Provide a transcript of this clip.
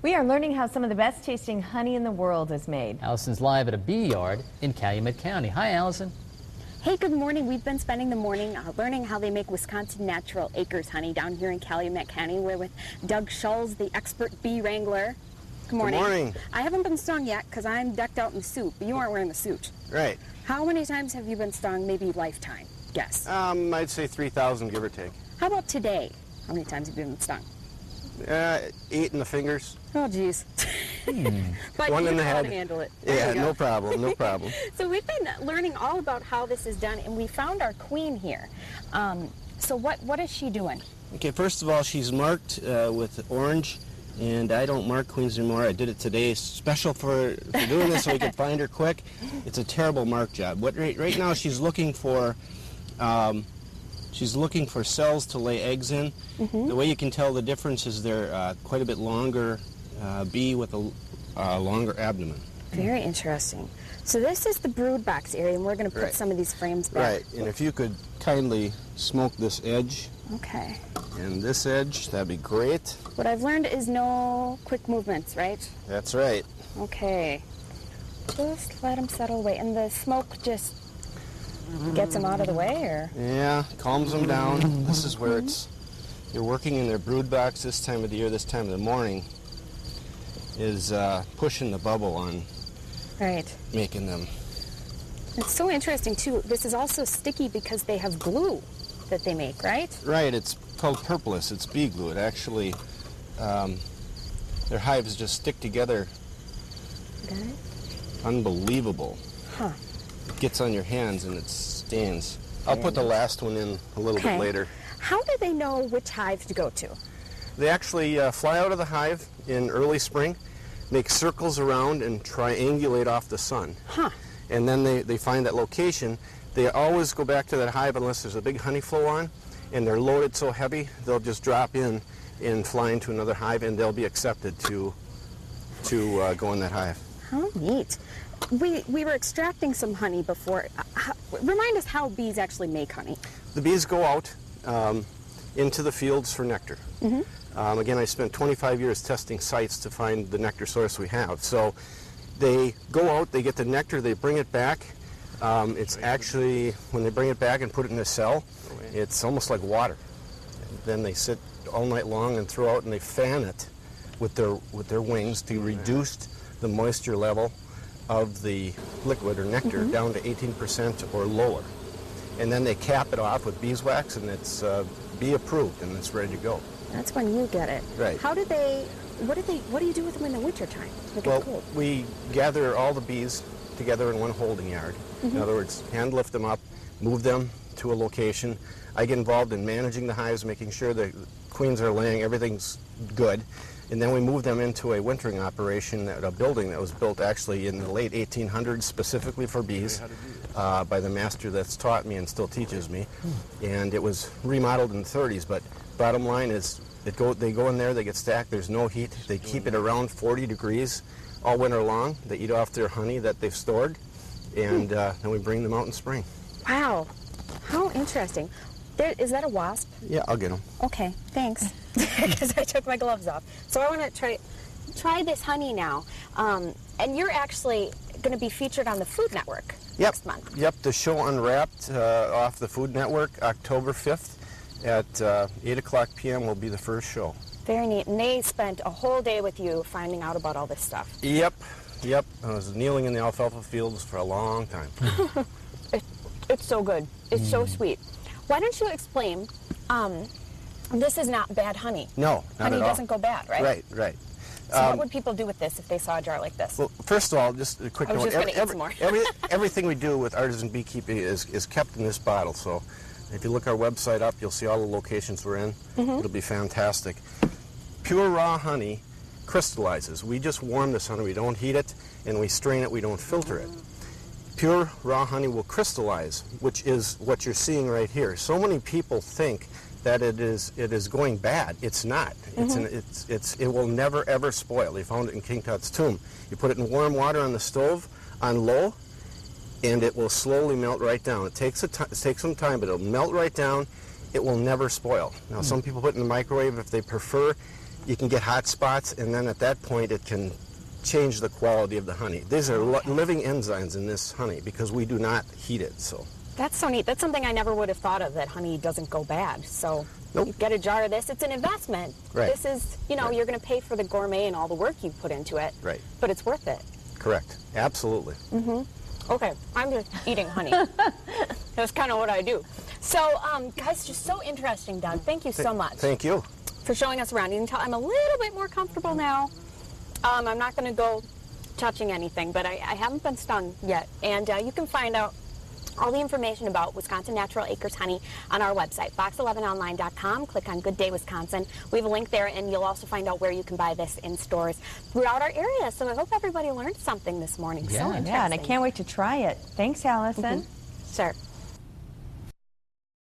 We are learning how some of the best tasting honey in the world is made. Alison's live at a bee yard in Calumet County. Hi, Alison. Hey, good morning. We've been spending the morning learning how they make Wisconsin Natural Acres honey down here in Calumet County. We're with Doug Schulz, the expert bee wrangler. Good morning. Good morning. I haven't been stung yet because I'm decked out in the suit, but you aren't wearing the suit. Right. How many times have you been stung, maybe lifetime? Guess. I'd say 3,000, give or take. How about today? How many times have you been stung? 8 in the fingers. Oh, geez. But One you in the know how head. to handle it. Yeah, no problem, no problem. So we've been learning all about how this is done, and we found our queen here. So what is she doing? Okay, first of all, she's marked with orange, and I don't mark queens anymore. I did it today, special for doing this so we could find her quick. It's a terrible mark job. Right now she's looking for cells to lay eggs in. The way you can tell the difference is they're quite a bit longer bee with a longer abdomen. Very interesting. So this is the brood box area, and we're going to put some of these frames back. Right, and if you could kindly smoke this edge. Okay. And this edge, that'd be great. What I've learned is no quick movements, right? That's right. Okay. Just let them settle away. And the smoke just gets them out of the way, or? Yeah, calms them down. This is where you're working in their brood box this time of the year, this time of the morning, is pushing the bubble on. Right. Making them. It's so interesting, too. This is also sticky because they have glue that they make, right? Right. It's called purpolis. It's bee glue. It actually, their hives just stick together. Okay. Unbelievable. Huh. It gets on your hands and it stains. I'll put the last one in a little bit later. How do they know which hive to go to? They actually fly out of the hive in early spring, make circles around and triangulate off the sun. Huh. And then they find that location. They always go back to that hive unless there's a big honey flow on, and they're loaded so heavy, they'll just drop in and fly into another hive, and they'll be accepted to go in that hive. How neat. We were extracting some honey before. Remind us how bees actually make honey. The bees go out into the fields for nectar. Again, I spent 25 years testing sites to find the nectar source we have. So they go out, they get the nectar, they bring it back. It's actually, when they bring it back and put it in a cell, it's almost like water. Then they sit all night long and throw out and they fan it with their wings to reduce the moisture level of the liquid or nectar down to 18% or lower. And then they cap it off with beeswax, and it's bee approved and it's ready to go. That's when you get it. Right. What do you do with them in the wintertime? Well, we gather all the bees together in one holding yard. In other words, hand lift them up, move them to a location. I get involved in managing the hives, making sure the queens are laying, everything's good. And then we move them into a wintering operation at a building that was built actually in the late 1800s specifically for bees by the master that's taught me and still teaches me. And it was remodeled in the 30s, but bottom line is they go in there, they get stacked, there's no heat. They keep it around 40 degrees all winter long. They eat off their honey that they've stored, and then we bring them out in spring. Wow, how interesting. Is that a wasp? Yeah, I'll get them. Okay, thanks, because I took my gloves off. So I want to try this honey now, and you're actually going to be featured on the Food Network next month. Yep, the show Unwrapped off the Food Network, October 5th at 8 o'clock p.m. will be the first show. Very neat. And they spent a whole day with you finding out about all this stuff. Yep. I was kneeling in the alfalfa fields for a long time. It's so good. It's so sweet. Why don't you explain, this is not bad honey. No, not honey at all. Doesn't go bad, right? Right. So what would people do with this if they saw a jar like this? Well, first of all, just a quick note. I was just going to eat some more. Everything we do with artisan beekeeping is kept in this bottle. So if you look our website up, you'll see all the locations we're in. It'll be fantastic. Pure raw honey crystallizes. We just warm this honey. We don't heat it, and we strain it. We don't filter it. Pure raw honey will crystallize, which is what you're seeing right here. So many people think that it is going bad. It's not. It will never ever spoil. They found it in King Tut's tomb. You put it in warm water on the stove on low, and it will slowly melt right down. It takes some time, but it'll melt right down. It will never spoil. Now, some people put it in the microwave if they prefer. you can get hot spots, and then at that point it can change the quality of the honey. These are living enzymes in this honey because we do not heat it. So That's so neat. That's something I never would have thought of, that honey doesn't go bad. So Nope. you get a jar of this. It's an investment. Right. This is, you know, Right. you're going to pay for the gourmet and all the work you put into it. Right. But it's worth it. correct, absolutely. Okay, I'm just eating honey. That's kind of what I do. So, guys, just so interesting, Doug. Thank you so much Thank you. for showing us around. You can tell I'm a little bit more comfortable now. I'm not going to go touching anything, but I haven't been stung yet. And you can find out all the information about Wisconsin Natural Acres honey on our website, fox11online.com. Click on Good Day Wisconsin. We have a link there, and you'll also find out where you can buy this in stores throughout our area. So I hope everybody learned something this morning. So Yeah. interesting. Yeah, and I can't wait to try it. Thanks, Allison. Sure.